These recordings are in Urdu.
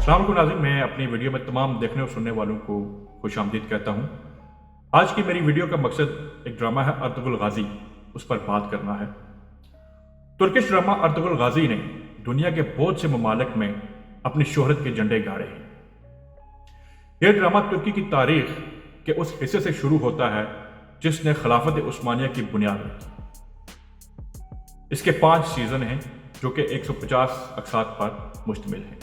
السلام علیکم ناظرین، میں اپنی ویڈیو میں تمام دیکھنے اور سننے والوں کو خوش آمدید کہتا ہوں۔ آج کی میری ویڈیو کا مقصد ایک ڈرامہ ہے ارطغرل غازی، اس پر بات کرنا ہے۔ ترکش ڈرامہ ارطغرل غازی نے دنیا کے بہت سے ممالک میں اپنی شہرت کے جھنڈے گاڑے ہیں۔ یہ ڈرامہ ترکی کی تاریخ کے اس حصے سے شروع ہوتا ہے جس نے خلافت عثمانیہ کی بنیاد رکھی۔ اس کے 5 سیزن ہیں جو کہ 150 اقساط پر مشتمل ہیں۔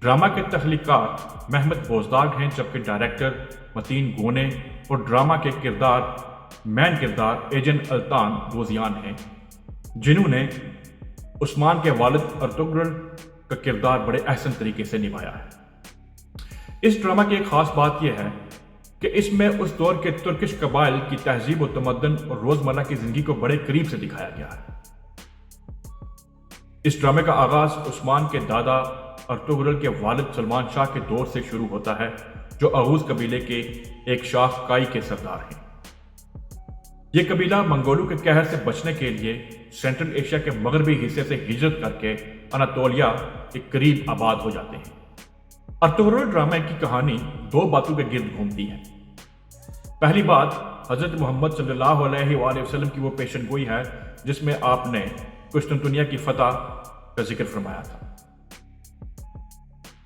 ڈرامہ کے تخلیقات محمد بوزداگ ہیں، جبکہ ڈائریکٹر متین گونے اور ڈرامہ کے مین کردار ایجن التان دوزیان ہیں، جنہوں نے عثمان کے والد ارطغرل کا کردار بڑے احسن طریقے سے نبھایا ہے۔ اس ڈرامہ کی ایک خاص بات یہ ہے کہ اس میں اس دور کے ترکش قبائل کی تہذیب و تمدن اور روزمرہ کی زندگی کو بڑے قریب سے دکھایا گیا ہے۔ اس ڈرامے کا آغاز عثمان کے دادا ارطغرل کے والد سلمان شاہ کے دور سے شروع ہوتا ہے، جو اغوز قبیلے کے ایک شاخ کائی کے سردار ہیں۔ یہ قبیلہ منگولوں کے قہر سے بچنے کے لیے سینٹرل ایشیا کے مغربی حصے سے ہجرت کر کے اناطولیہ کے قریب آباد ہو جاتے ہیں۔ ارطغرل ڈرامے کی کہانی 2 باتوں کے گرد گھومتی ہے۔ پہلی بات حضرت محمد صلی اللہ علیہ وآلہ وسلم کی وہ پیشن گوئی ہے جس میں آپ نے قسطنطنیہ کی فتح کا ذکر فرمایا تھا،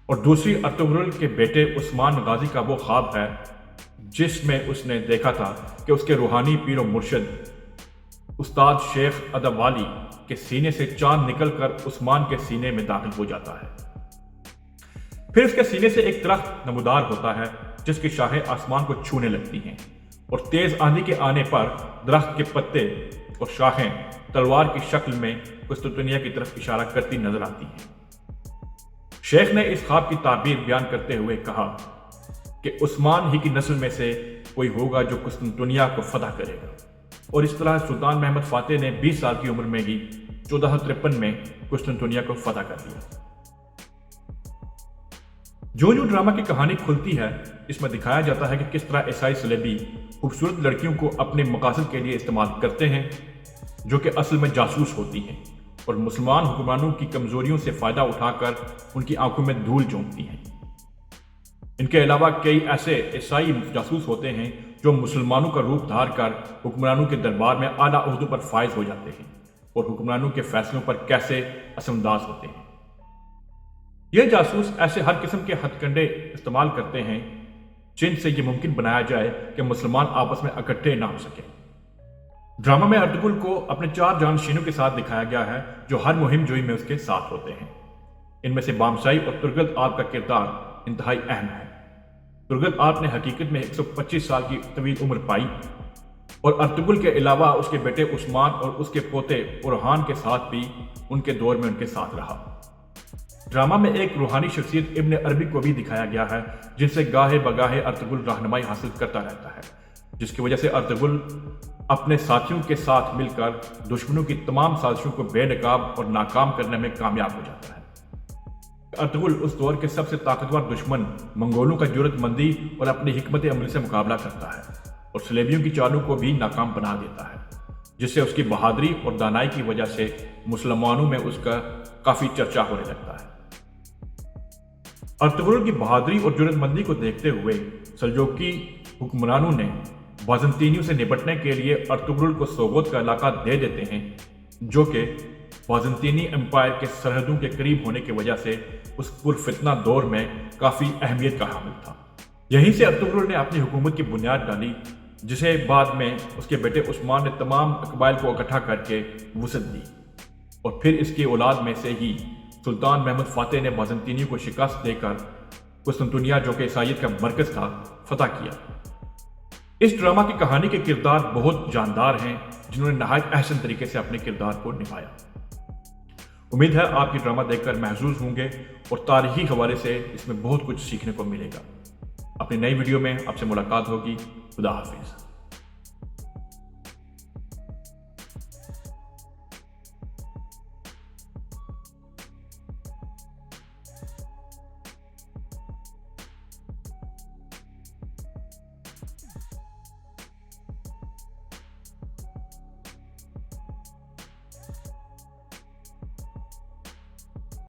اور دوسری ارطغرل کے بیٹے عثمان غازی کا وہ خواب ہے جس میں اس نے دیکھا تھا کہ اس کے روحانی پیر و مرشد استاد شیخ ادوالی کے سینے سے چاند نکل کر عثمان کے سینے میں داخل ہو جاتا ہے۔ پھر اس کے سینے سے ایک درخت نمودار ہوتا ہے جس کی شاخیں آسمان کو چھونے لگتی ہیں، اور تیز آندھی کے آنے پر درخت کے پتے اور شاخیں تلوار کی شکل میں قسطنطنیہ کی طرف اشارہ کرتی نظر آتی ہیں۔ شیخ نے اس خواب کی تعبیر بیان کرتے ہوئے کہا کہ عثمان ہی کی نسل میں سے کوئی ہوگا جو قسطنطنیہ کو فتح کرے گا، اور اس طرح سلطان محمد فاتح نے 20 سال کی عمر میں ہی 1453 میں قسطنطنیہ کو فتح کر دیا۔ جو ڈرامہ کی کہانی کھلتی ہے، اس میں دکھایا جاتا ہے کہ کس طرح عیسائی صلیبی خوبصورت لڑکیوں کو اپنے مقاصد کے لیے استعمال کرتے ہیں، جو کہ اصل میں جاسوس ہوتی ہیں، اور مسلمان حکمرانوں کی کمزوریوں سے فائدہ اٹھا کر ان کی آنکھوں میں دھول جھونکتی ہیں۔ ان کے علاوہ کئی ایسے عیسائی جاسوس ہوتے ہیں جو مسلمانوں کا روپ دھار کر حکمرانوں کے دربار میں اعلیٰ عہدوں پر فائز ہو جاتے ہیں اور حکمرانوں کے فیصلوں پر کیسے اثر انداز ہوتے ہیں۔ یہ جاسوس ایسے ہر قسم کے ہتھ کنڈے استعمال کرتے ہیں جن سے یہ ممکن بنایا جائے کہ مسلمان آپس میں اکٹھے نہ ہو سکیں۔ ڈرامہ میں ارطغرل کو اپنے 4 جانشینوں کے ساتھ دکھایا گیا ہے جو ہر مہم جوئی میں اس کے ساتھ ہوتے ہیں۔ ان میں سے بامشائی اور ترگل آپ کا کردار انتہائی اہم ہے۔ ترگل آپ نے حقیقت میں 125 سال کی طویل عمر پائی، اور ارطغرل کے علاوہ اس کے بیٹے عثمان اور اس کے پوتے اورحان کے ساتھ بھی ان کے دور میں ان کے ساتھ رہا۔ ڈرامہ میں ایک روحانی شخصیت ابن عربی کو بھی دکھایا گیا ہے جن سے گاہے بگاہے ارطغرل رہنمائی حاصل کرتا رہتا ہے، جس کی وجہ سے ارطغرل اپنے ساتھیوں کے ساتھ مل کر دشمنوں کی تمام سازشوں کو بے نقاب اور ناکام کرنے میں کامیاب ہو جاتا ہے۔ ارطغرل اس دور کے سب سے طاقتور دشمن منگولوں کا جرأت مندی اور اپنی حکمت عملی سے مقابلہ کرتا ہے، اور صلیبیوں کی چالوں کو بھی ناکام بنا دیتا ہے، جس سے اس کی بہادری اور دانائی کی وجہ سے مسلمانوں میں اس کا کافی چرچا ہونے لگتا ہے۔ ارطغرل کی بہادری اور جرأت مندی کو دیکھتے ہوئے سلجوقی حکمرانوں نے بازنطینیوں سے نپٹنے کے لیے ارطغرل کو سوغوت کا علاقہ دے دیتے ہیں، جو کہ بازنطینی امپائر کے سرحدوں کے قریب ہونے کی وجہ سے اس پرفتنہ دور میں کافی اہمیت کا حامل تھا۔ یہیں سے ارطغرل نے اپنی حکومت کی بنیاد ڈالی، جسے بعد میں اس کے بیٹے عثمان نے تمام قبائل کو اکٹھا کر کے وسعت دی، اور پھر اس کی اولاد میں سے ہی سلطان محمد فاتح نے بازنطینیوں کو شکست دے کر قسطنطنیہ، جو کہ عیسائیت کا مرکز تھا، فتح کیا۔ اس ڈرامہ کی کہانی کے کردار بہت جاندار ہیں جنہوں نے نہایت احسن طریقے سے اپنے کردار کو نبھایا۔ امید ہے آپ کی ڈرامہ دیکھ کر محظوظ ہوں گے، اور تاریخی حوالے سے اس میں بہت کچھ سیکھنے کو ملے گا۔ اپنی نئی ویڈیو میں آپ سے ملاقات ہوگی۔ خدا حافظ۔